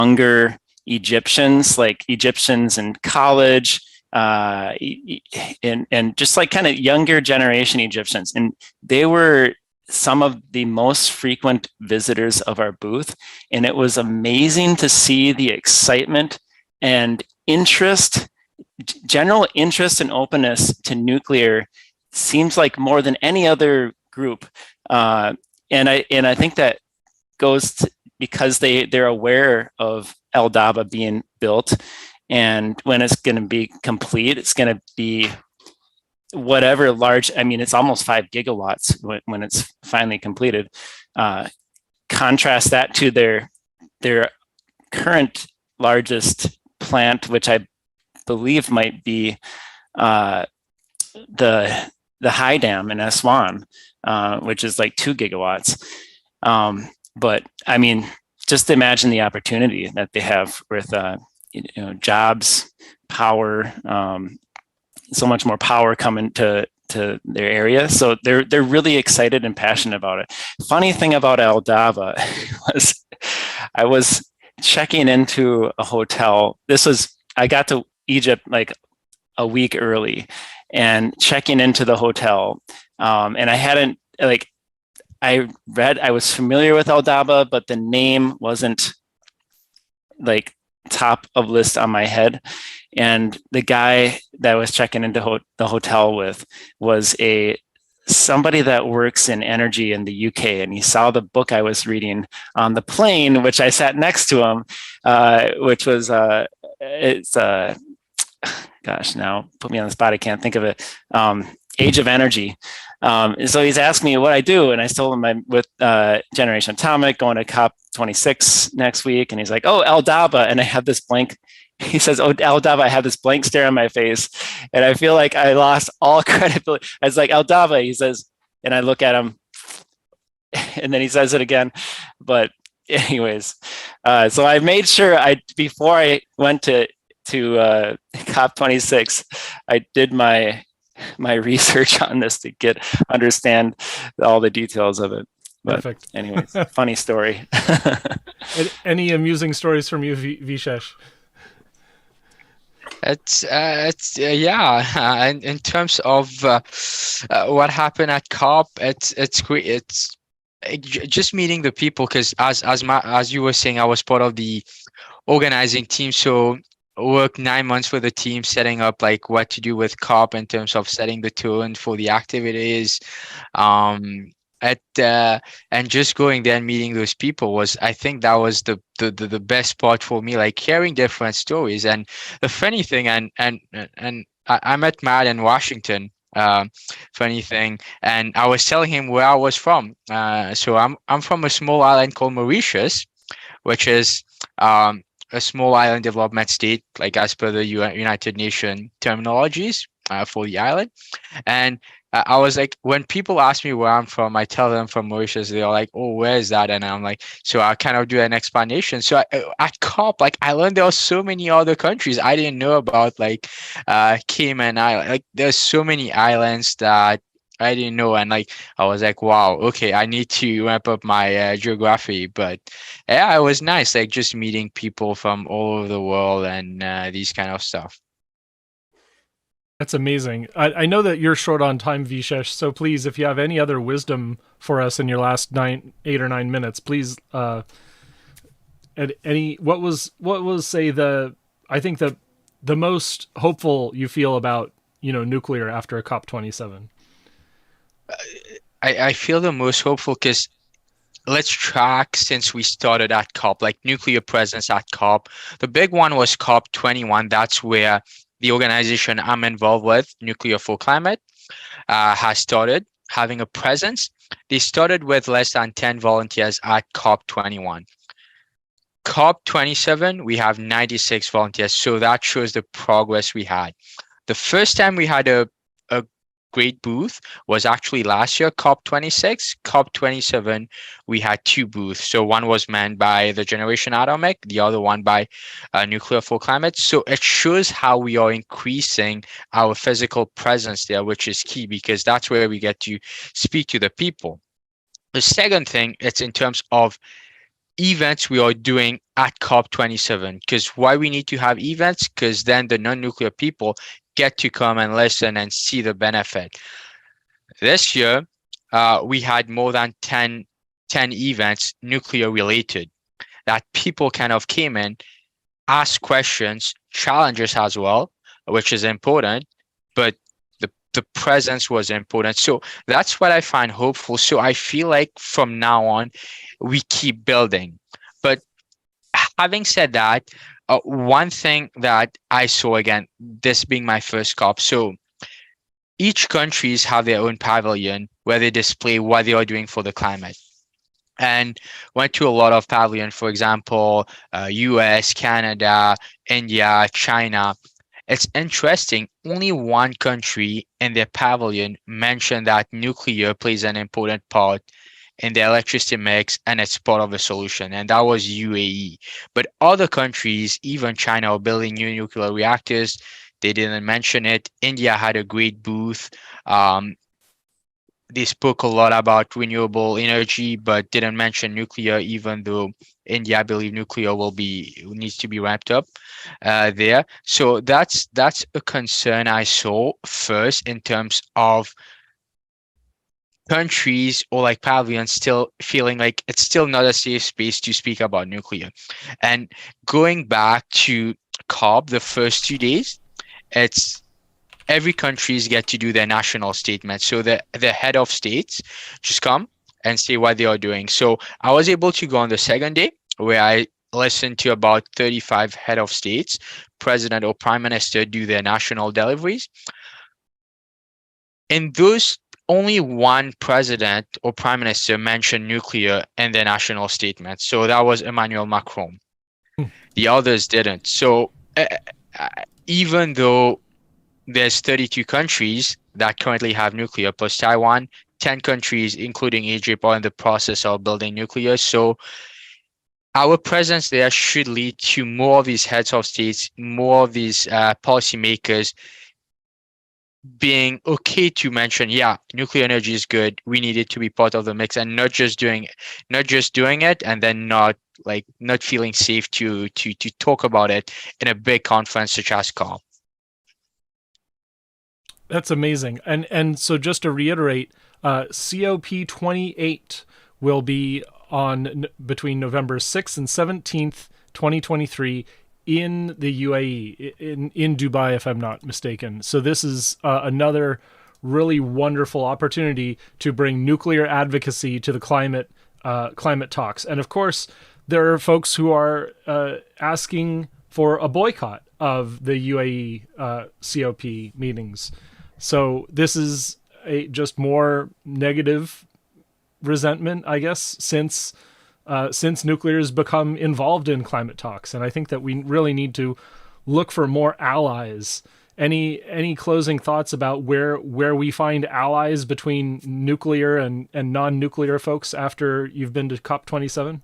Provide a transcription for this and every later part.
younger Egyptians, like Egyptians in college, and just like kind of younger generation Egyptians. And they were some of the most frequent visitors of our booth. And it was amazing to see the excitement and interest, general interest and openness to nuclear. Seems like more than any other group. And I think that goes to, because they're aware of Aldaba being built, and when it's going to be complete, it's going to be whatever large, I mean, it's almost 5 gigawatts when it's finally completed. Contrast that to their current largest plant, which I believe might be the High Dam in Aswan, which is like 2 gigawatts. But I mean, just imagine the opportunity that they have with jobs, power, so much more power coming to their area. So they're really excited and passionate about it. Funny thing about Aldaba was I was checking into a hotel. I got to Egypt like a week early and checking into the hotel. And I hadn't I was familiar with Aldaba, but the name wasn't like top of list on my head. And the guy that I was checking into the hotel with was somebody that works in energy in the UK, and he saw the book I was reading on the plane, which I sat next to him, which was gosh, now put me on the spot, I can't think of it. Age of Energy. So he's asked me what I do, and I told him I'm with Generation Atomic, going to COP27 next week, and he's like, "Oh, Aldaba," and I have this blank. He says, "Oh, Aldaba," I have this blank stare on my face, and I feel like I lost all credibility. I was like, "Aldaba," he says, and I look at him, and then he says it again. But anyways, so I made sure before I went to COP26, I did my research on this to understand all the details of it. But perfect. Anyways, funny story. Any amusing stories from you, Vishesh? It's yeah. In terms of what happened at COP, it's great. It's just meeting the people, because as you were saying, I was part of the organizing team, so worked 9 months with the team setting up like what to do with COP in terms of setting the tone for the activities. And just going there and meeting those people I think that was the best part for me, like hearing different stories. And the funny thing, and I met Matt in Washington, funny thing, and I was telling him where I was from. So I'm from a small island called Mauritius, which is a small island development state, like as per the United Nations terminologies for the island. And I was like, when people ask me where I'm from, I tell them from Mauritius. They're like, "Oh, where is that?" And I'm like, so I kind of do an explanation. So at COP, like I learned there are so many other countries I didn't know about, like Cayman Island. Like there's so many islands that I didn't know, and like I was like, wow, okay, I need to ramp up my geography. But yeah, it was nice, like just meeting people from all over the world and these kind of stuff. That's amazing. I know that you're short on time, Vishesh, so please, if you have any other wisdom for us in your last 8 or 9 minutes, please. What was say I think the most hopeful you feel about nuclear after a COP27? I feel the most hopeful because let's track since we started at COP, like nuclear presence at COP. The big one was COP21. That's where the organization I'm involved with, Nuclear for Climate, has started having a presence. They started with less than 10 volunteers at COP21. COP27, we have 96 volunteers. So that shows the progress we had. The first time we had a great booth was actually last year, COP26. COP27, we had 2 booths. So one was manned by the Generation Atomic, the other one by Nuclear for Climate. So it shows how we are increasing our physical presence there, which is key because that's where we get to speak to the people. The second thing, it's in terms of events we are doing at COP27. Because why we need to have events? Because then the non-nuclear people get to come and listen and see the benefit. This year, we had more than 10 events nuclear related that people kind of came in, asked questions, challenges as well, which is important, but the presence was important. So that's what I find hopeful. So I feel like from now on, we keep building. But having said that, one thing that I saw, again, this being my first COP, so each countries have their own pavilion where they display what they are doing for the climate. And went to a lot of pavilion, for example, US, Canada, India, China. It's interesting, only one country in their pavilion mentioned that nuclear plays an important part in the electricity mix and it's part of the solution, and that was UAE. But other countries, even China, are building new nuclear reactors. They didn't mention it. India had a great booth. They spoke a lot about renewable energy, but didn't mention nuclear, even though India, I believe, nuclear needs to be ramped up there. So that's a concern I saw first in terms of countries or like pavilions still feeling like it's still not a safe space to speak about nuclear. And going back to COP, the first 2 days, it's every countries get to do their national statement. So the head of states just come and say what they are doing. So I was able to go on the second day where I listened to about 35 head of states, president or prime minister, do their national deliveries. In those, only one president or prime minister mentioned nuclear in their national statement. So that was Emmanuel Macron. The others didn't. So even though there's 32 countries that currently have nuclear plus Taiwan, 10 countries, including Egypt, are in the process of building nuclear. So our presence there should lead to more of these heads of states, more of these policymakers being okay to mention, yeah, nuclear energy is good. We need it to be part of the mix, and not just doing it, and then not feeling safe to talk about it in a big conference such as COP. That's amazing. And so just to reiterate, COP28 will be on between November 6th and 17th, 2023 in the UAE, in Dubai, if I'm not mistaken. So this is another really wonderful opportunity to bring nuclear advocacy to the climate talks. And of course, there are folks who are asking for a boycott of the UAE COP meetings. So this is just more negative resentment, I guess, since nuclear has become involved in climate talks. And I think that we really need to look for more allies. Any closing thoughts about where we find allies between nuclear and non-nuclear folks after you've been to COP27?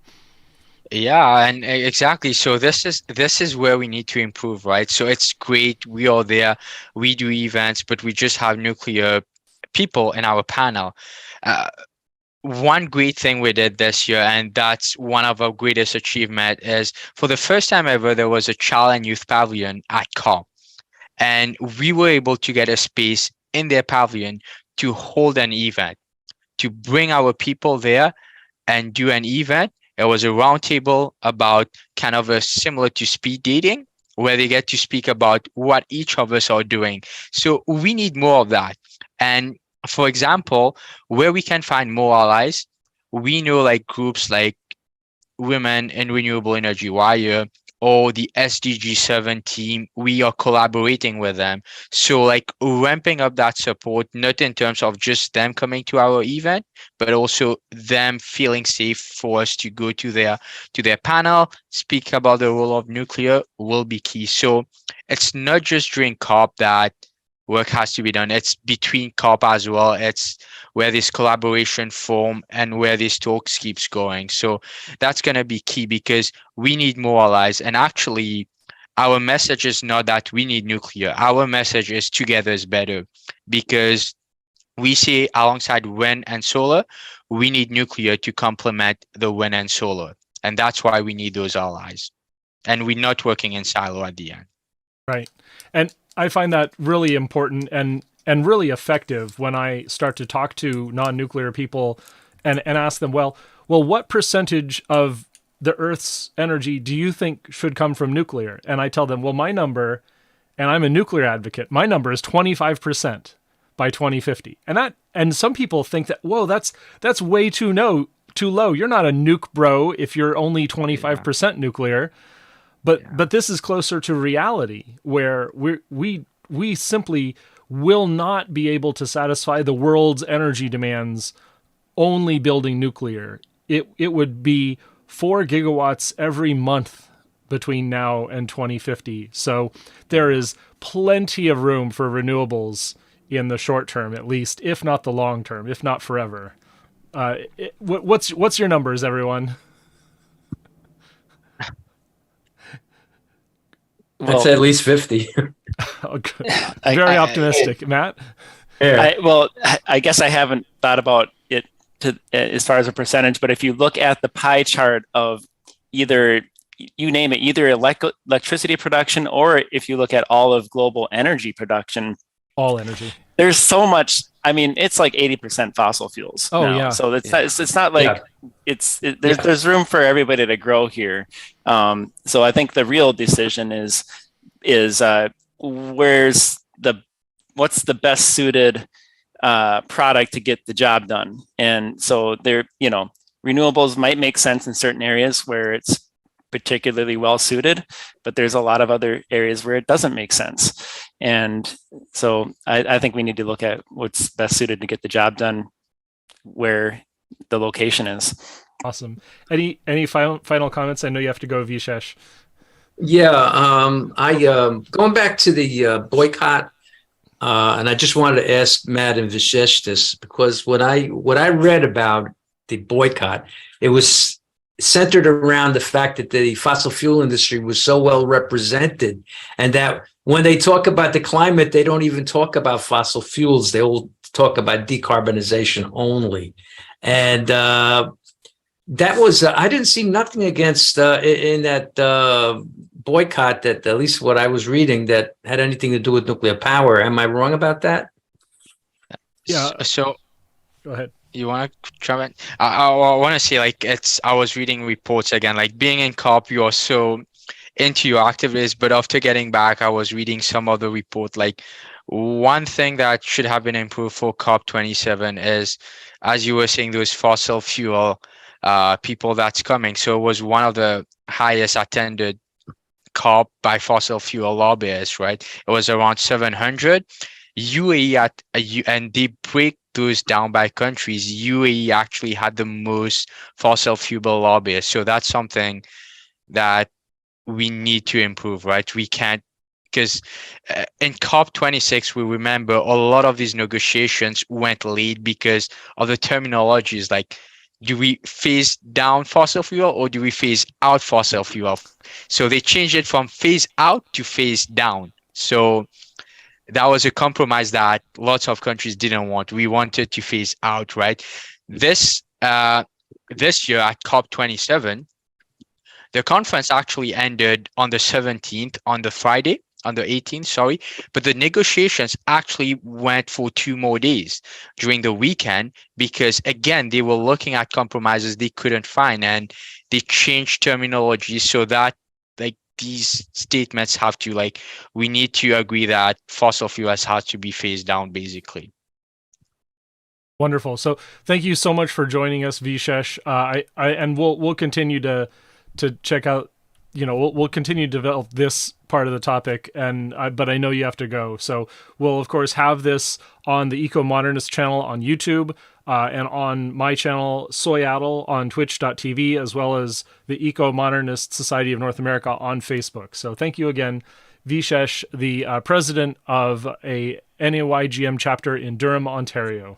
Yeah, and exactly. So this is where we need to improve, right? So it's great we are there, we do events, but we just have nuclear people in our panel. One great thing we did this year, and that's one of our greatest achievement, is for the first time ever there was a child and youth pavilion at COP, and we were able to get a space in their pavilion to hold an event, to bring our people there and do an event. It was a roundtable about kind of a similar to speed dating, where they get to speak about what each of us are doing. So we need more of that. And for example, where we can find more allies, we know like groups like Women in Renewable Energy Wire or the SDG7 team, we are collaborating with them. So like ramping up that support, not in terms of just them coming to our event, but also them feeling safe for us to go to their panel, speak about the role of nuclear will be key. So it's not just during COP that work has to be done. It's between COP as well. It's where this collaboration form and where this talks keeps going. So that's going to be key because we need more allies. And actually, our message is not that we need nuclear. Our message is together is better, because we say alongside wind and solar, we need nuclear to complement the wind and solar. And that's why we need those allies. And we're not working in silo at the end. Right. And I find that really important and really effective when I start to talk to non-nuclear people and ask them, well, what percentage of the Earth's energy do you think should come from nuclear? And I tell them, well, my number, and I'm a nuclear advocate, my number is 25% by 2050. And some people think that, whoa, that's way too low. You're not a nuke bro if you're only 25% nuclear. But this is closer to reality, where we simply will not be able to satisfy the world's energy demands only building nuclear. It would be 4 gigawatts every month between now and 2050. So there is plenty of room for renewables in the short term, at least, if not the long term, if not forever. What's your numbers, everyone? I'd say at least 50. Very optimistic, Matt. Yeah. I guess I haven't thought about it as far as a percentage, but if you look at the pie chart of either, you name it, either electricity production, or if you look at all of global energy production, all energy, there's so much. I mean, it's like 80% fossil fuels. Oh, now. yeah. So it's not like there's room for everybody to grow here. So I think the real decision is what's the best suited product to get the job done. And so renewables might make sense in certain areas where it's particularly well suited, but there's a lot of other areas where it doesn't make sense. And so I think we need to look at what's best suited to get the job done where the location is. Awesome. Any final comments? I know you have to go, Vishesh. Yeah, I going back to the boycott, and I just wanted to ask Matt and Vishesh this, because what I read about the boycott, it was centered around the fact that the fossil fuel industry was so well represented, and that when they talk about the climate, they don't even talk about fossil fuels. They will talk about decarbonization only. And that was, I didn't see nothing against in that boycott, that at least what I was reading, that had anything to do with nuclear power. Am I wrong about that? Yeah. So go ahead. You want to try it? I want to say, like, I was reading reports again, like being in COP, you are so into your activities, but after getting back, I was reading some other report. Like, one thing that should have been improved for COP27 is, as you were saying, those fossil fuel people that's coming. So it was one of the highest attended COP by fossil fuel lobbyists, right? It was around 700. UAE and they break those down by countries. UAE actually had the most fossil fuel lobbyists. So that's something that we need to improve, right? We can't, because in COP26, we remember a lot of these negotiations went late because of the terminologies. Like, do we phase down fossil fuel or do we phase out fossil fuel? So they changed it from phase out to phase down. So that was a compromise that lots of countries didn't want. We wanted to phase out, right? This year at COP27, the conference actually ended on the 17th, on the 18th, sorry. But the negotiations actually went for 2 more days during the weekend, because again, they were looking at compromises they couldn't find, and they changed terminology so that, like, these statements have to, like, we need to agree that fossil fuels has to be phased down, basically. Wonderful. So thank you so much for joining us, Vishesh. And we'll continue to check out, we'll continue to develop this part of the topic, but I know you have to go. So we'll, of course, have this on the Ecomodernist channel on YouTube, and on my channel, Soyaddle, on twitch.tv, as well as the Ecomodernist Society of North America on Facebook. So thank you again, Vishesh, the president of a NAYGM chapter in Durham, Ontario.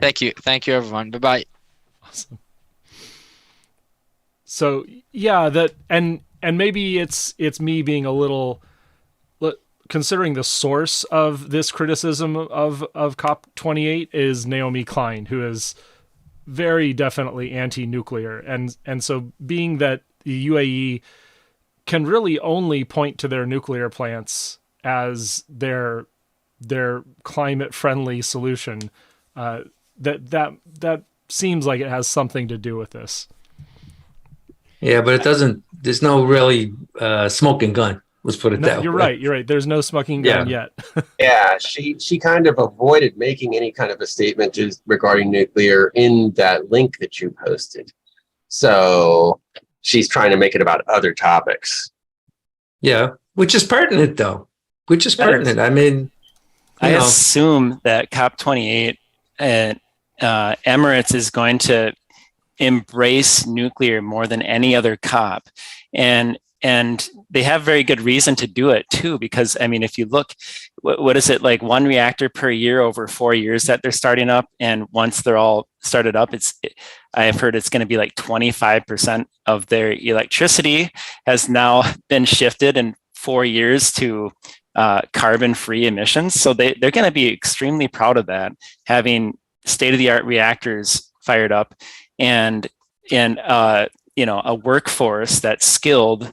Thank you, everyone. Bye-bye. Awesome. So yeah, and maybe it's me being a little, considering the source of this criticism of COP28 is Naomi Klein, who is very definitely anti-nuclear, and so being that the UAE can really only point to their nuclear plants as their climate friendly solution, that seems like it has something to do with this. Yeah, but it doesn't. There's no really smoking gun. Let's put it that You're way. right. You're right. There's no smoking gun yet. Yeah, she kind of avoided making any kind of a statement just regarding nuclear in that link that you posted. So she's trying to make it about other topics. Yeah, which is pertinent, though. Which is pertinent. I mean, I assume that COP28 and Emirates is going to embrace nuclear more than any other COP, and they have very good reason to do it too, because I mean, if you look, what is it, like 1 reactor per year over 4 years that they're starting up, and once they're all started up, I have heard it's going to be like 25% of their electricity has now been shifted in 4 years to carbon-free emissions. So they're going to be extremely proud of that, having state-of-the-art reactors fired up, and a workforce that's skilled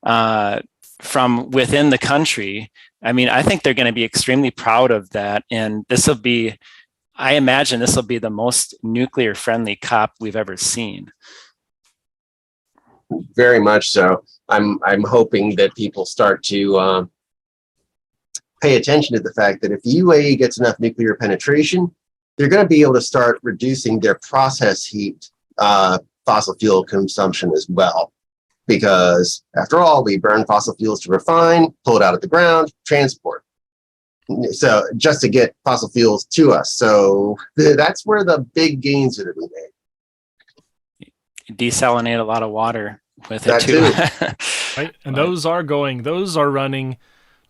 from within the country. I mean, I think they're going to be extremely proud of that, and I imagine this will be the most nuclear-friendly COP we've ever seen. Very much so. I'm hoping that people start to pay attention to the fact that if the UAE gets enough nuclear penetration, they're going to be able to start reducing their process heat fossil fuel consumption as well. Because after all, we burn fossil fuels to refine, pull it out of the ground, transport. So just to get fossil fuels to us. So that's where the big gains are to be made. Desalinate a lot of water with it too. Right? And those are running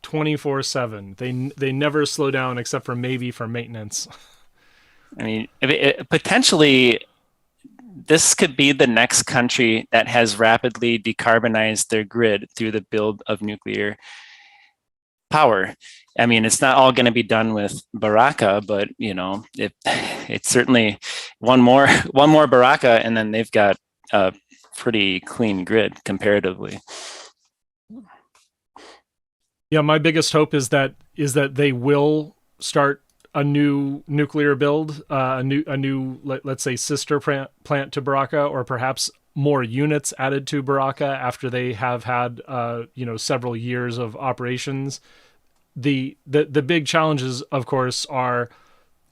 24/7. They never slow down except for maybe for maintenance. I mean, potentially, this could be the next country that has rapidly decarbonized their grid through the build of nuclear power. I mean, it's not all going to be done with Baraka, but it's certainly one more Baraka, and then they've got a pretty clean grid comparatively. Yeah, my biggest hope is that they will start a new nuclear build, a new let's say sister plant to Baraka, or perhaps more units added to Baraka after they have had several years of operations. The big challenges, of course, are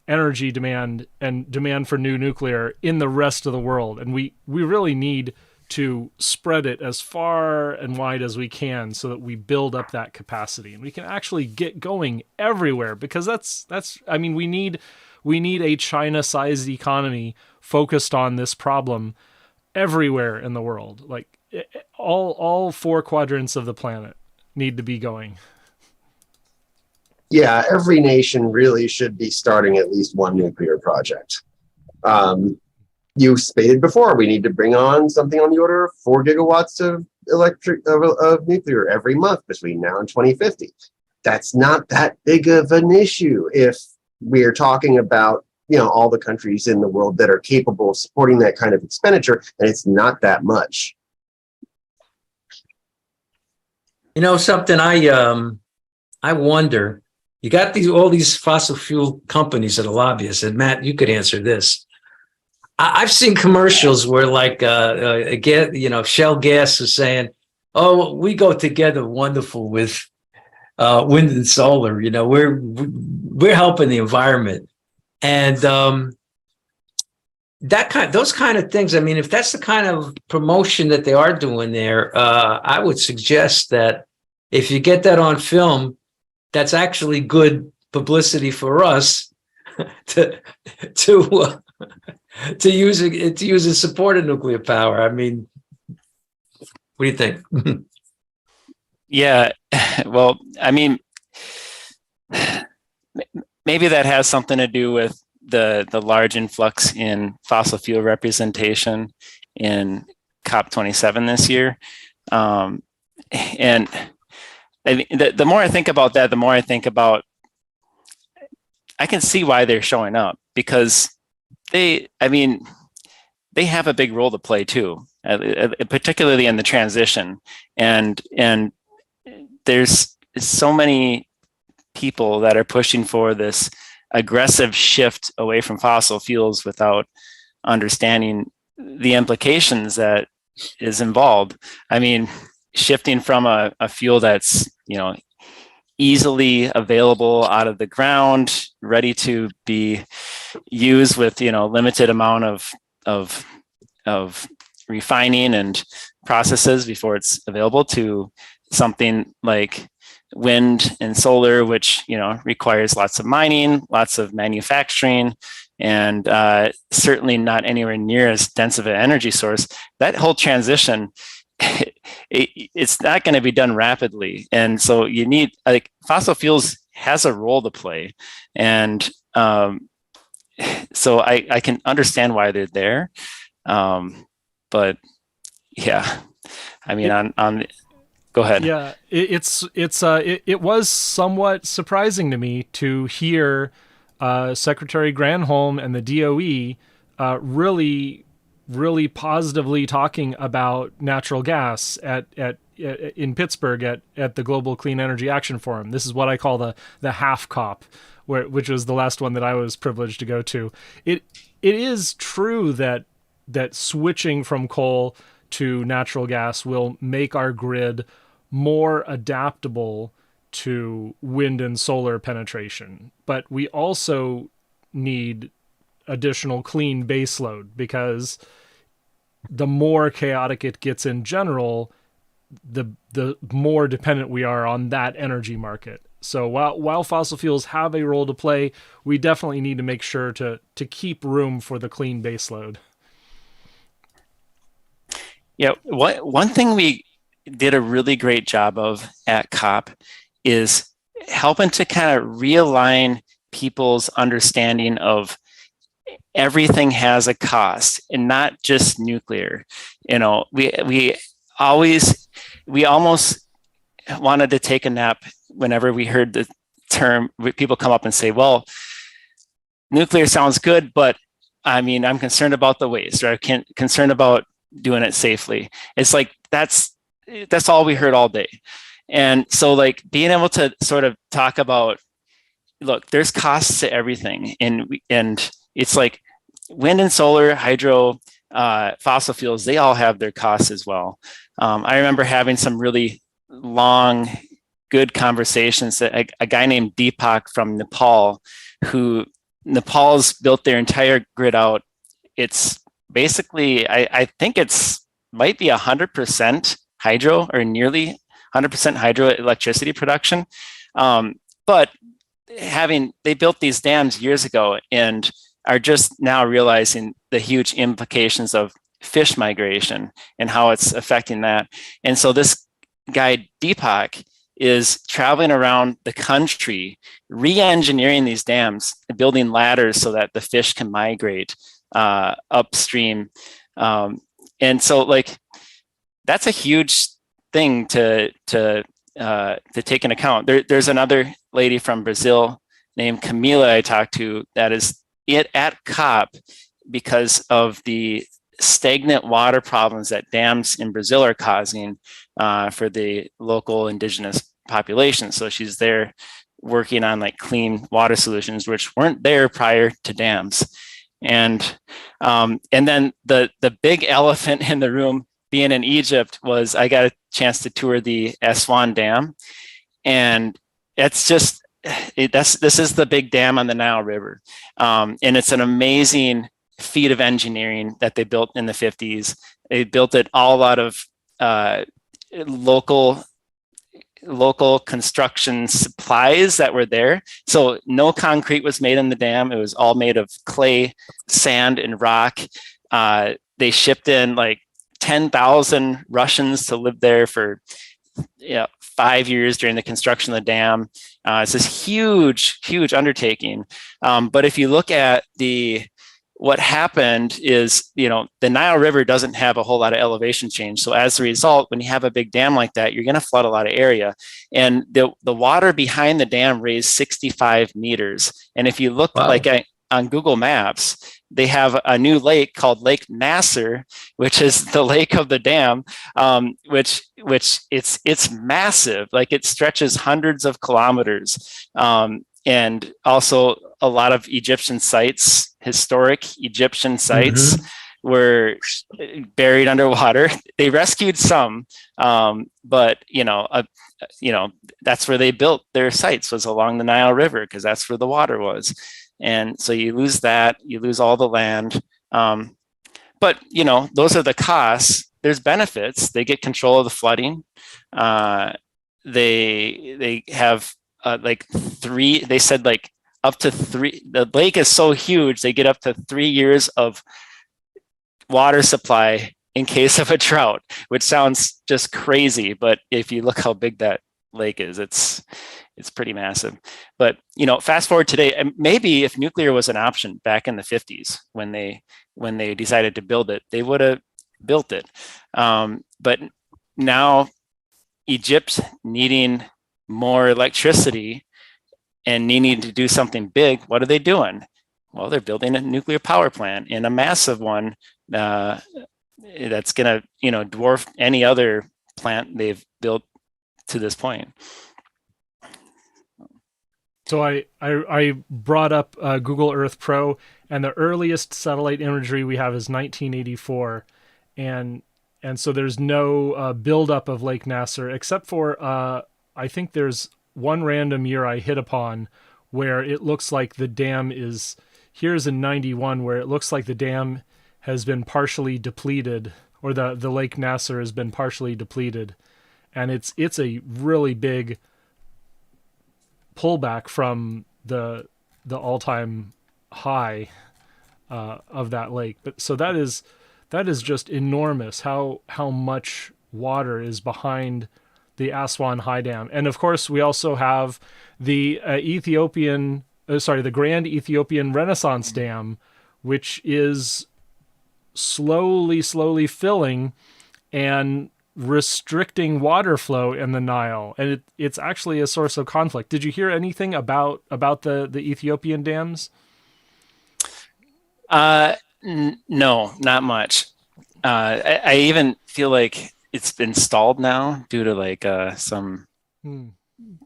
energy demand and demand for new nuclear in the rest of the world, and we really need to spread it as far and wide as we can so that we build up that capacity and we can actually get going everywhere, because that's I mean, we need a China-sized economy focused on this problem everywhere in the world. Like all 4 quadrants of the planet need to be going. Yeah, every nation really should be starting at least one nuclear project. You stated before, we need to bring on something on the order of 4 gigawatts of nuclear every month between now and 2050. That's not that big of an issue if we're talking about all the countries in the world that are capable of supporting that kind of expenditure, and it's not that much. Something I wonder. You got all these fossil fuel companies that are lobbyists, and Matt, you could answer this. I've seen commercials where, like, Shell Gas is saying, "Oh, we go together wonderful with wind and solar. We're helping the environment," and those kind of things. I mean, if that's the kind of promotion that they are doing there, I would suggest that if you get that on film, that's actually good publicity for us to use in support of nuclear power. I mean, what do you think? Yeah, well, I mean, maybe that has something to do with the large influx in fossil fuel representation in COP27 this year. And I mean, the more I think about that, the more I think about, I can see why they're showing up, because they have a big role to play too, particularly in the transition. And there's so many people that are pushing for this aggressive shift away from fossil fuels without understanding the implications that is involved. I mean, shifting from a fuel that's, easily available out of the ground, ready to be used with, limited amount of refining and processes before it's available, to something like wind and solar, which requires lots of mining, lots of manufacturing, and certainly not anywhere near as dense of an energy source. That whole transition, it's not going to be done rapidly, and so you need, like, fossil fuels has a role to play, and so I can understand why they're there, but yeah, I mean, on go ahead. Yeah, it was somewhat surprising to me to hear Secretary Granholm and the DOE really positively talking about natural gas in Pittsburgh at the Global Clean Energy Action Forum. This is what I call the half COP, which was the last one that I was privileged to go to. It is true that switching from coal to natural gas will make our grid more adaptable to wind and solar penetration, but we also need additional clean baseload, because the more chaotic it gets in general, the more dependent we are on that energy market. So while fossil fuels have a role to play, we definitely need to make sure to keep room for the clean baseload. Yeah, one thing we did a really great job of at COP is helping to kind of realign people's understanding of everything has a cost, and not just nuclear. We almost wanted to take a nap whenever we heard the term. People come up and say, well, nuclear sounds good, but I mean, I'm concerned about the waste, or I'm concerned about doing it safely. It's like, that's all we heard all day. And so, like, being able to sort of talk about, look, there's costs to everything, and it's like wind and solar, hydro, fossil fuels, they all have their costs as well. I remember having some really long, good conversations that a guy named Deepak from Nepal's built their entire grid out. It's basically, I think might be 100% hydro, or nearly 100% hydro electricity production. But they built these dams years ago and are just now realizing the huge implications of fish migration and how it's affecting that. And so this guy, Deepak, is traveling around the country, re-engineering these dams, building ladders so that the fish can migrate upstream. And so, like, that's a huge thing to take into account. There's another lady from Brazil named Camila I talked to that is at COP because of the stagnant water problems that dams in Brazil are causing for the local indigenous population. So she's there working on, like, clean water solutions, which weren't there prior to dams. And then the big elephant in the room, being in Egypt, was I got a chance to tour the Aswan Dam, and it's just this is the big dam on the Nile River, and it's an amazing feat of engineering that they built in the 50s. They built it all out of local construction supplies that were there. So no concrete was made in the dam. It was all made of clay, sand, and rock. They shipped in like 10,000 Russians to live there for 5 years during the construction of the dam. It's this huge undertaking. But if you look at what happened is, the Nile River doesn't have a whole lot of elevation change. So as a result, when you have a big dam like that, you're going to flood a lot of area. And the water behind the dam raised 65 meters. And if you look, wow, on Google Maps, they have a new lake called Lake Nasser, which is the lake of the dam, which it's massive. Like it stretches hundreds of kilometers, and also a lot of Egyptian sites, historic Egyptian sites, were buried underwater. They rescued some, but that's where they built their sites, was along the Nile River, because that's where the water was. And so you lose that, you lose all the land. But those are the costs. There's benefits. They get control of the flooding. They have like three. They said like up to three. The lake is so huge, they get up to 3 years of water supply in case of a drought, which sounds just crazy. But if you look how big that lake is, it's pretty massive. But fast forward today, and maybe if nuclear was an option back in the 50s when they decided to build it, they would have built it. But now Egypt needing more electricity and needing to do something big, what are they doing? Well, they're building a nuclear power plant, and a massive one that's going to dwarf any other plant they've built to this point. So I brought up Google Earth Pro, and the earliest satellite imagery we have is 1984, and so there's no buildup of Lake Nasser, except for I think there's one random year I hit upon where it looks like the dam is, here's in 91, where it looks like the dam has been partially depleted, or the Lake Nasser has been partially depleted, and it's a really big pullback from the all-time high of that lake. But so that is just enormous how much water is behind the Aswan High Dam. And of course we also have the the Grand Ethiopian Renaissance Dam, which is slowly filling and restricting water flow in the Nile, and it's actually a source of conflict. Did you hear anything about the Ethiopian dams? No, not much. I even feel like it's been stalled now due to like some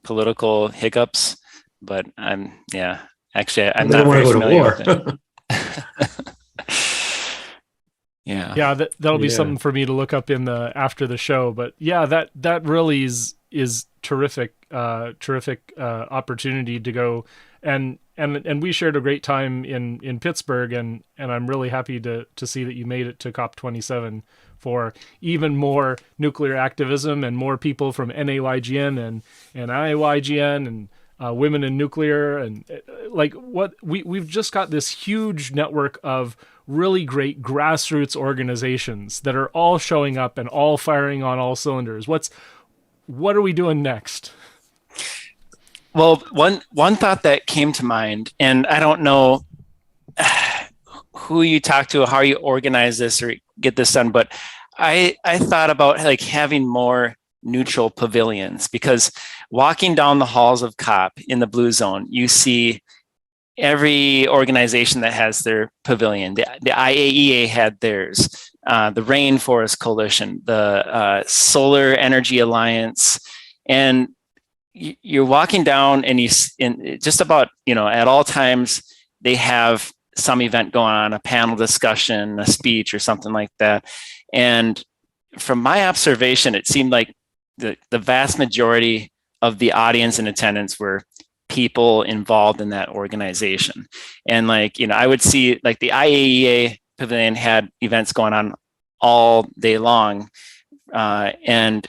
political hiccups. But I'm not very familiar with it. Yeah, that'll be something for me to look up after the show. But yeah, that really is terrific opportunity to go, and we shared a great time in Pittsburgh, and I'm really happy to see that you made it to COP27 for even more nuclear activism and more people from NAYGN and IYGN and Women in Nuclear, and like what we've just got this huge network of really great grassroots organizations that are all showing up and all firing on all cylinders. What are we doing next? Well, one thought that came to mind, and I don't know who you talk to, how you organize this or get this done, but I thought about like having more neutral pavilions, because walking down the halls of COP in the Blue Zone, you see every organization that has their pavilion. The IAEA had theirs, the Rainforest Coalition, the Solar Energy Alliance, and you're walking down, and just about at all times they have some event going on, a panel discussion, a speech, or something like that. And from my observation, it seemed like the vast majority of the audience in attendance were people involved in that organization. And I would see like the IAEA pavilion had events going on all day long, and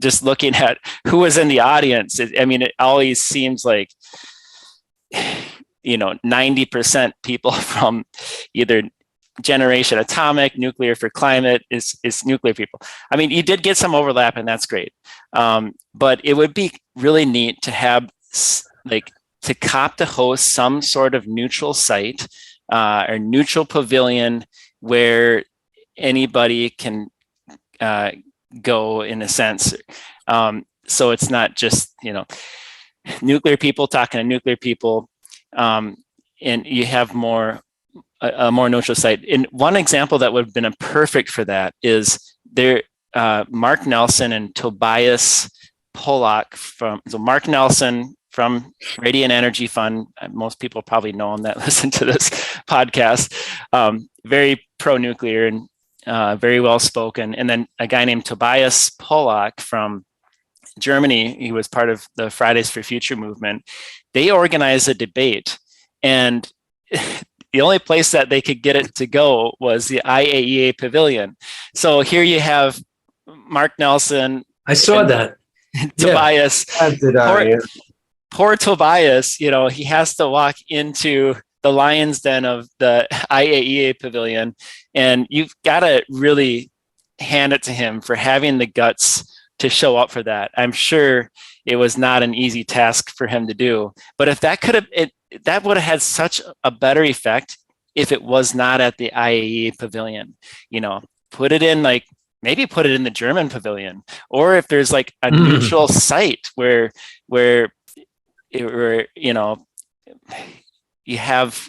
just looking at who was in the audience, it always seems like 90% people from either Generation Atomic, Nuclear for Climate is nuclear people. You did get some overlap, and that's great. But it would be really neat to have to COP to host some sort of neutral site or neutral pavilion where anybody can go, in a sense. So it's not just nuclear people talking to nuclear people. and you have a more neutral site. And one example that would have been a perfect for that is there, Mark Nelson and Tobias Polak Mark Nelson from Radiant Energy Fund. Most people probably know him that listen to this podcast. Very pro-nuclear and very well spoken. And then a guy named Tobias Polak from Germany. He was part of the Fridays for Future movement. They organized a debate, and the only place that they could get it to go was the IAEA pavilion. So here you have Mark Nelson. I saw that. Tobias. Yeah. Poor Tobias, he has to walk into the lion's den of the IAEA pavilion, and you've got to really hand it to him for having the guts to show up for that. I'm sure it was not an easy task for him to do, but if that that would have had such a better effect if it was not at the IAEA pavilion. Put it in maybe put it in the German pavilion, or if there's like a neutral site where you have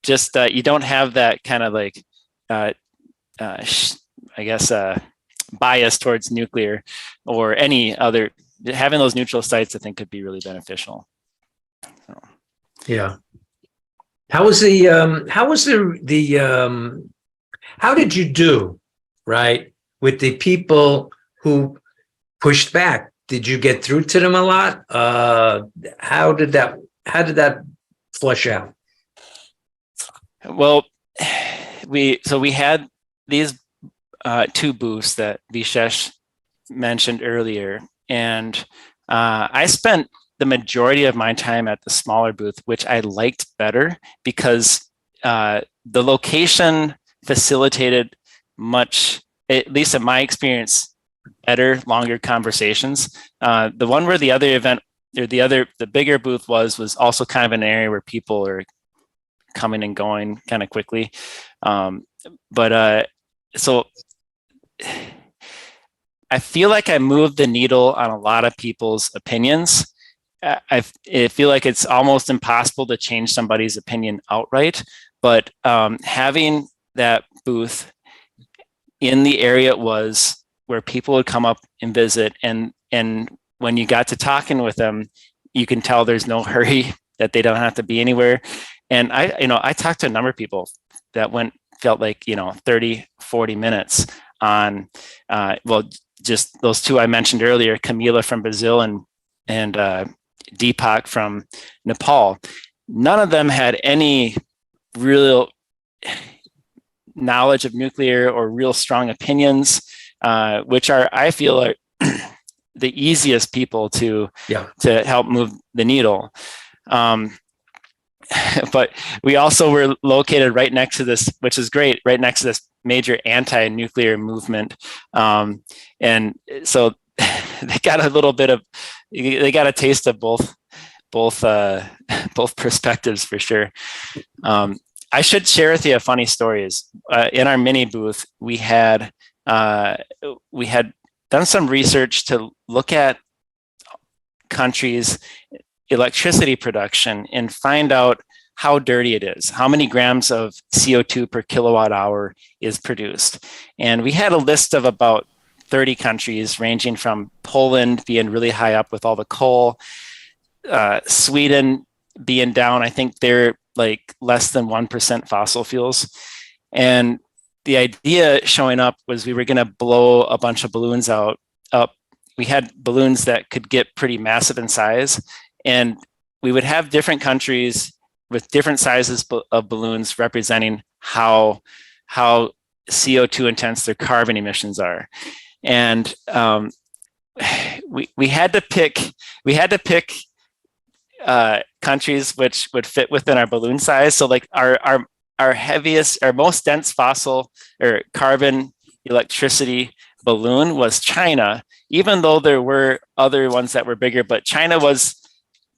just you don't have that kind of bias towards nuclear or any other. Having those neutral sites, I think, could be really beneficial. So. Yeah. How did you do, right, with the people who pushed back? Did you get through to them a lot? How did that flush out? Well, we had these two booths that Vishesh mentioned earlier, and I spent the majority of my time at the smaller booth, which I liked better because the location facilitated much, at least in my experience, better, longer conversations. The one where the other event, or the bigger booth was also kind of an area where people are coming and going kind of quickly. So I feel like I moved the needle on a lot of people's opinions. I feel like it's almost impossible to change somebody's opinion outright, but having that booth in the area was where people would come up and visit, and when you got to talking with them, you can tell there's no hurry, that they don't have to be anywhere. And I talked to a number of people that felt like 30, 40 minutes on just those two I mentioned earlier, Camila from Brazil and Deepak from Nepal. None of them had any real knowledge of nuclear or real strong opinions, which I feel are the easiest people to help move the needle. But we also were located right next to this, which is great, right next to this major anti-nuclear movement. And so they got a taste of both perspectives for sure. I should share with you a funny story. In our mini booth, we had done some research to look at countries' electricity production and find out how dirty it is, how many grams of CO2 per kilowatt hour is produced. And we had a list of about 30 countries, ranging from Poland being really high up with all the coal, Sweden being down, I think they're like less than 1% fossil fuels. And the idea showing up was we were going to blow a bunch of balloons up. We had balloons that could get pretty massive in size, and we would have different countries with different sizes of balloons representing how CO2 intense their carbon emissions are. And we had to pick countries which would fit within our balloon size. So like our heaviest, our most dense fossil or carbon electricity balloon was China, even though there were other ones that were bigger, but China was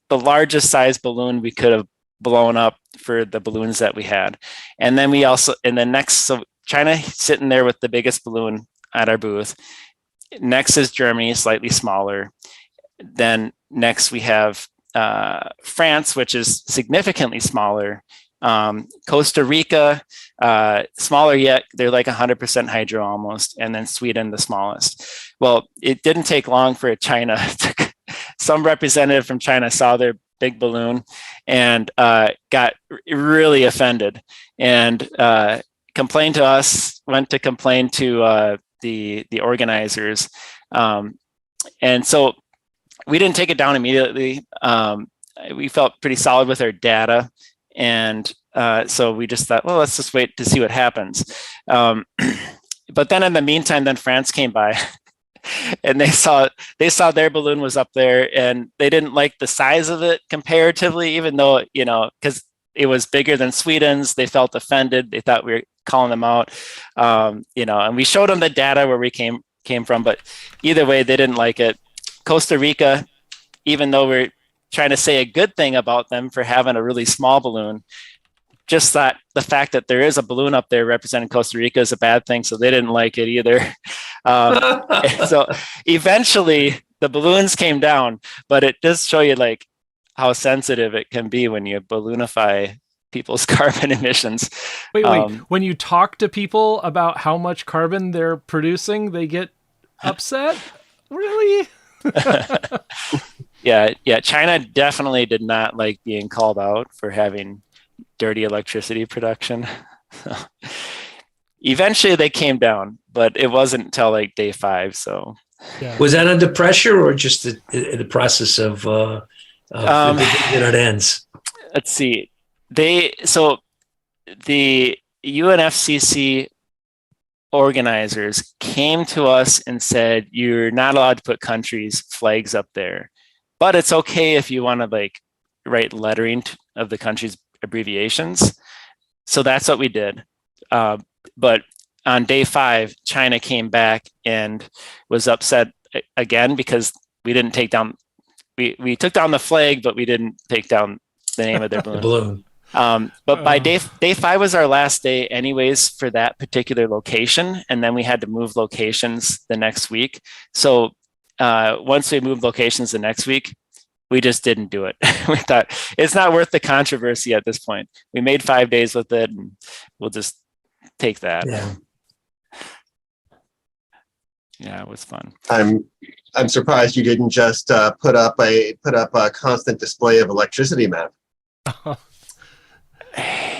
the largest size balloon we could have blown up for the balloons that we had. And then so China sitting there with the biggest balloon at our booth. Next is Germany, slightly smaller. Then next we have France, which is significantly smaller. Costa Rica, smaller yet, they're like 100% hydro almost, and then Sweden, the smallest. Well, it didn't take long for China. Some representative from China saw their big balloon and got really offended and complained to us, went to complain to the organizers. And so we didn't take it down immediately. We felt pretty solid with our data. And so we just thought, well, let's just wait to see what happens. But then in the meantime, then France came by and they saw their balloon was up there and they didn't like the size of it comparatively, even though, because it was bigger than Sweden's, they felt offended. They thought we were calling them out, and we showed them the data where we came from, but either way, they didn't like it. Costa Rica, even though we're trying to say a good thing about them for having a really small balloon, just thought the fact that there is a balloon up there representing Costa Rica is a bad thing, so they didn't like it either. So eventually the balloons came down, but it does show you like how sensitive it can be when you balloonify people's carbon emissions. Wait. When you talk to people about how much carbon they're producing, they get upset? Really? Yeah. China definitely did not like being called out for having dirty electricity production. Eventually they came down, but it wasn't until like day 5. So was that under pressure or just the process of it ends? Let's see. The UNFCCC organizers came to us and said, you're not allowed to put countries' flags up there, but it's okay if you want to like write lettering of the country's abbreviations. So that's what we did. But on day 5, China came back and was upset again because we didn't take down, we took down the flag, but we didn't take down the name of their balloon. The balloon. But by day 5 was our last day anyways for that particular location. And then we had to move locations the next week. So once we moved locations the next week, we just didn't do it. We thought it's not worth the controversy at this point. We made 5 days with it and we'll just take that. Yeah, it was fun. I'm surprised you didn't just put up a constant display of electricity map.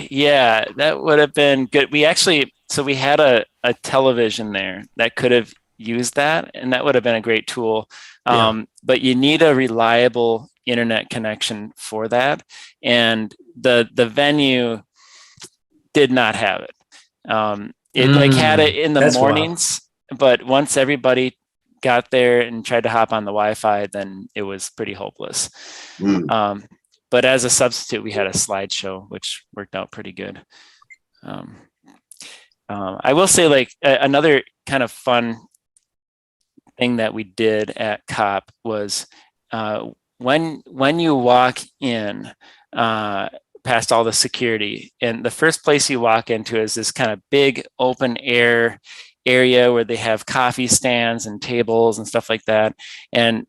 Yeah, that would have been good. We had a television there that could have used that, and that would have been a great tool. But you need a reliable internet connection for that, and the venue did not have it. It like had it in the mornings, but once everybody got there and tried to hop on the Wi-Fi, then it was pretty hopeless. But as a substitute, we had a slideshow, which worked out pretty good. I will say, like, another kind of fun thing that we did at COP was when you walk in past all the security, and the first place you walk into is this kind of big open air area where they have coffee stands and tables and stuff like that. And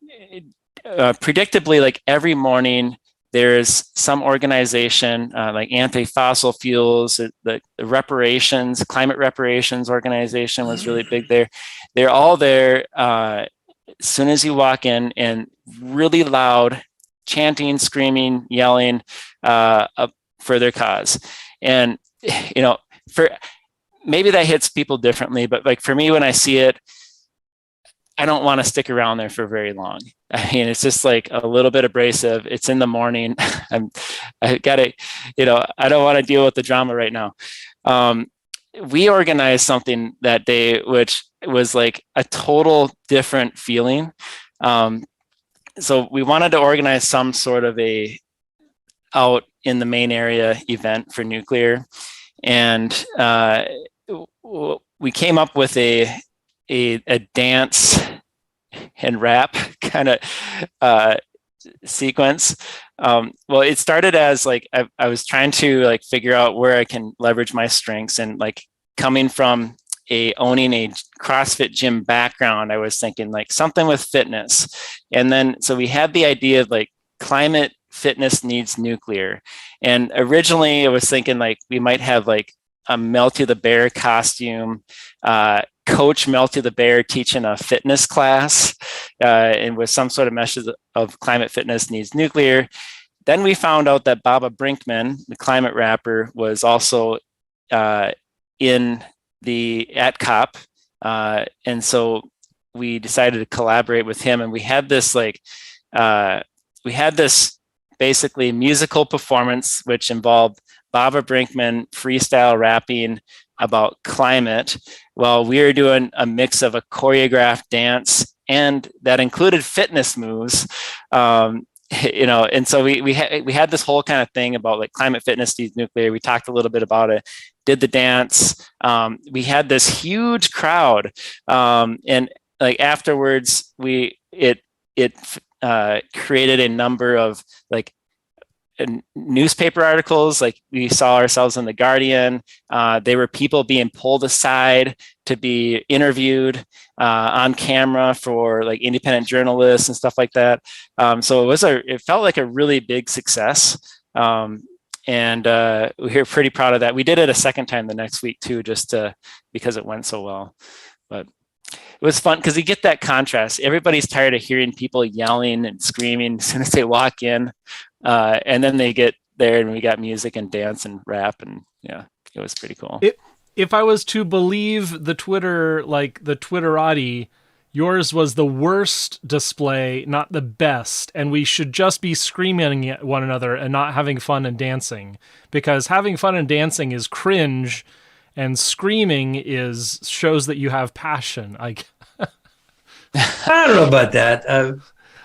predictably, like every morning, there's some organization like anti-fossil fuels, the reparations, climate reparations organization was really big there. They're all there as soon as you walk in, and really loud chanting, screaming, yelling for their cause. And, for maybe that hits people differently, but like for me, when I see it, I don't want to stick around there for very long. I mean, it's just like a little bit abrasive. It's in the morning. I don't want to deal with the drama right now. We organized something that day, which was like a total different feeling. So we wanted to organize some sort of a out in the main area event for nuclear. And we came up with a dance and rap kind of sequence. Well, it started as like I was trying to like figure out where I can leverage my strengths, and like coming from owning a CrossFit gym background, I was thinking like something with fitness. And then so we had the idea of like climate fitness needs nuclear. And originally I was thinking like we might have like a Melty the Bear costume, Coach Melty the Bear teaching a fitness class, and with some sort of message of climate fitness needs nuclear. Then we found out that Baba Brinkman, the climate rapper, was also at COP. And so we decided to collaborate with him, and we had this basically musical performance, which involved Baba Brinkman freestyle rapping about climate, while we were doing a mix of a choreographed dance, and that included fitness moves. And so we had this whole kind of thing about like climate fitness needs nuclear. We talked a little bit about it, did the dance. We had this huge crowd, and like afterwards, it created a number of like newspaper articles. Like we saw ourselves in the Guardian. There were people being pulled aside to be interviewed on camera for like independent journalists and stuff like that. So it felt like a really big success. And we're pretty proud of that. We did it a second time the next week too, because it went so well. But it was fun because you get that contrast. Everybody's tired of hearing people yelling and screaming as soon as they walk in. And then they get there and we got music and dance and rap, and yeah, it was pretty cool. If I was to believe the Twitterati, yours was the worst display, not the best, and we should just be screaming at one another and not having fun and dancing, because having fun and dancing is cringe, and screaming shows that you have passion. I don't know about that.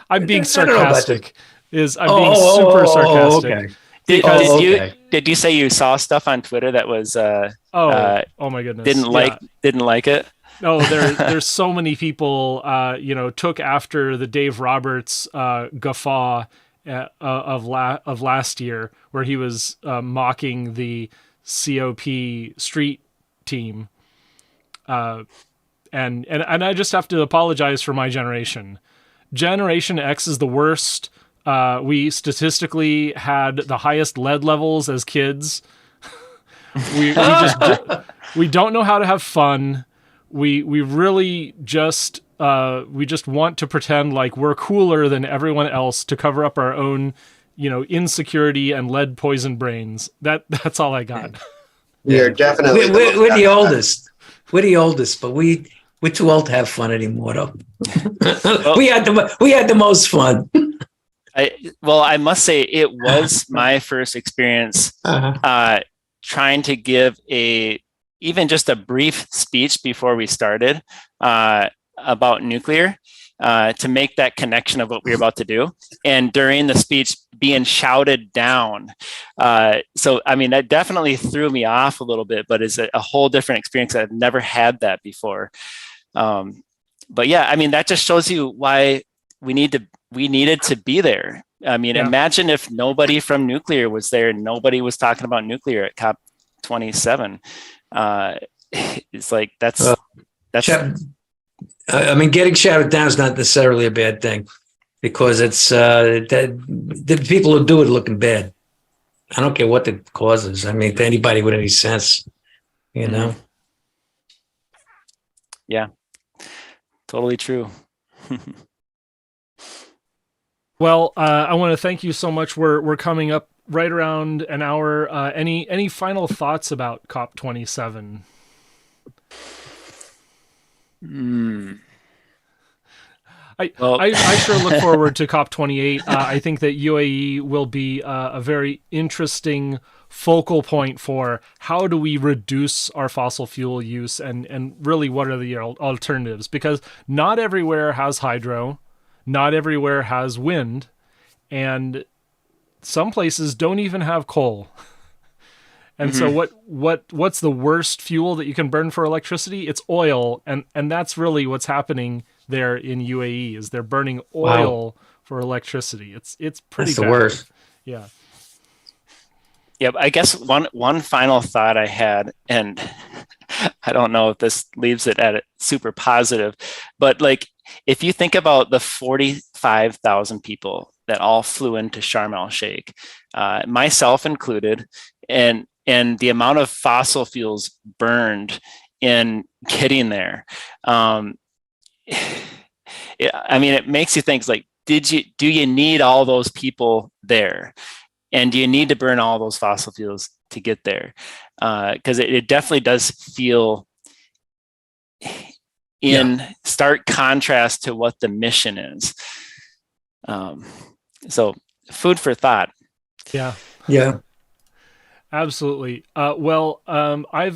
I'm being sarcastic. Being super sarcastic. Okay. Did you say you saw stuff on Twitter that was oh my goodness, didn't like it? No, there's so many people took after the Dave Roberts guffaw of last year, where he was mocking the COP street team, and I just have to apologize for my generation. Generation X is the worst. We statistically had the highest lead levels as kids. we don't know how to have fun. We really just want to pretend like we're cooler than everyone else to cover up our own, insecurity and lead poisoned brains. That's all I got. We're definitely we're the oldest. We're the oldest, but we're too old to have fun anymore, though. we had the most fun. I must say it was my first experience trying to give even just a brief speech before we started about nuclear, to make that connection of what we were about to do. And during the speech being shouted down. So, I mean, that definitely threw me off a little bit, but it's a whole different experience. I've never had that before. But yeah, I mean, that just shows you why we needed to be there. I mean, Imagine if nobody from nuclear was there and nobody was talking about nuclear at COP27. It's like that's. I mean, getting shouted down is not necessarily a bad thing, because it's the people who do it looking bad. I don't care what the cause is. I mean, to anybody with any sense, Yeah, totally true. Well, I want to thank you so much. We're coming up right around an hour. Any final thoughts about COP27? I sure look forward to COP28. I think that UAE will be a very interesting focal point for how do we reduce our fossil fuel use, and really what are the alternatives, because not everywhere has hydro, not everywhere has wind, and some places don't even have coal. And so what's the worst fuel that you can burn for electricity? It's oil, and that's really what's happening there in UAE, is they're burning oil for electricity. It's pretty That's bad. the worst. Yeah. Yep. I guess one final thought I had, and I don't know if this leaves it at a super positive, but like if you think about the 45,000 people that all flew into Sharm el Sheikh, myself included, and the amount of fossil fuels burned in getting there. I mean, it makes you think, like, do you need all those people there? And do you need to burn all those fossil fuels to get there? Because it definitely does feel in stark contrast to what the mission is. So food for thought. Yeah. Yeah. Absolutely. I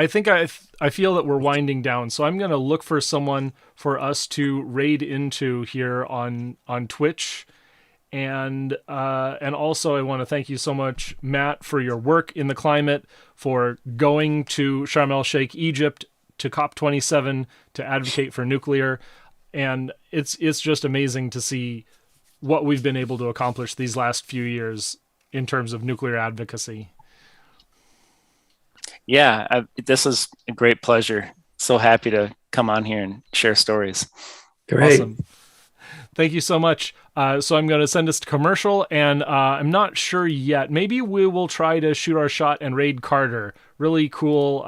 think I feel that we're winding down, so I'm going to look for someone for us to raid into here on Twitch, and also I want to thank you so much, Matt, for your work in the climate, for going to Sharm el Sheikh, Egypt, to COP27 to advocate for nuclear, and it's just amazing to see what we've been able to accomplish these last few years in terms of nuclear advocacy. Yeah, this is a great pleasure. So happy to come on here and share stories. Great. Awesome. Thank you so much. So I'm going to send us to commercial, and I'm not sure yet. Maybe we will try to shoot our shot and raid Carter. Really cool,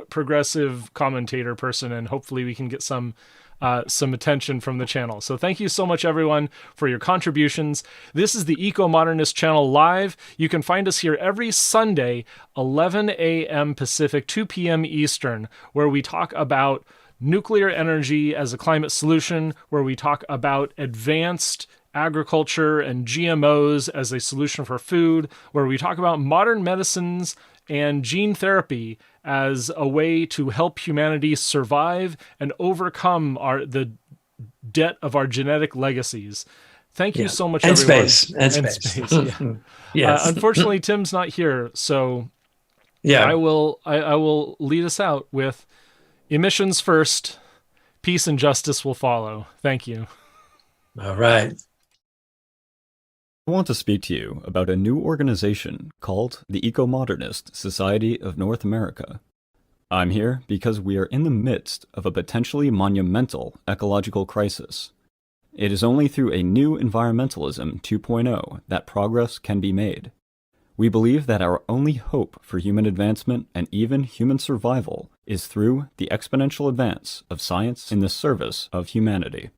progressive commentator person, and hopefully we can get some attention from the channel. So thank you so much, everyone, for your contributions. This is the Ecomodernist channel live. You can find us here every Sunday, 11 a.m. Pacific, 2 p.m. Eastern, where we talk about nuclear energy as a climate solution, where we talk about advanced agriculture and GMOs as a solution for food, where we talk about modern medicines and gene therapy as a way to help humanity survive and overcome the debt of our genetic legacies. Thank you so much, everyone. And space. Yeah. Yes. Unfortunately, Tim's not here, so Yeah. I will lead us out with emissions first, peace and justice will follow. Thank you. All right. I want to speak to you about a new organization called the Ecomodernist Society of North America. I'm here because we are in the midst of a potentially monumental ecological crisis. It is only through a new environmentalism 2.0 that progress can be made. We believe that our only hope for human advancement and even human survival is through the exponential advance of science in the service of humanity.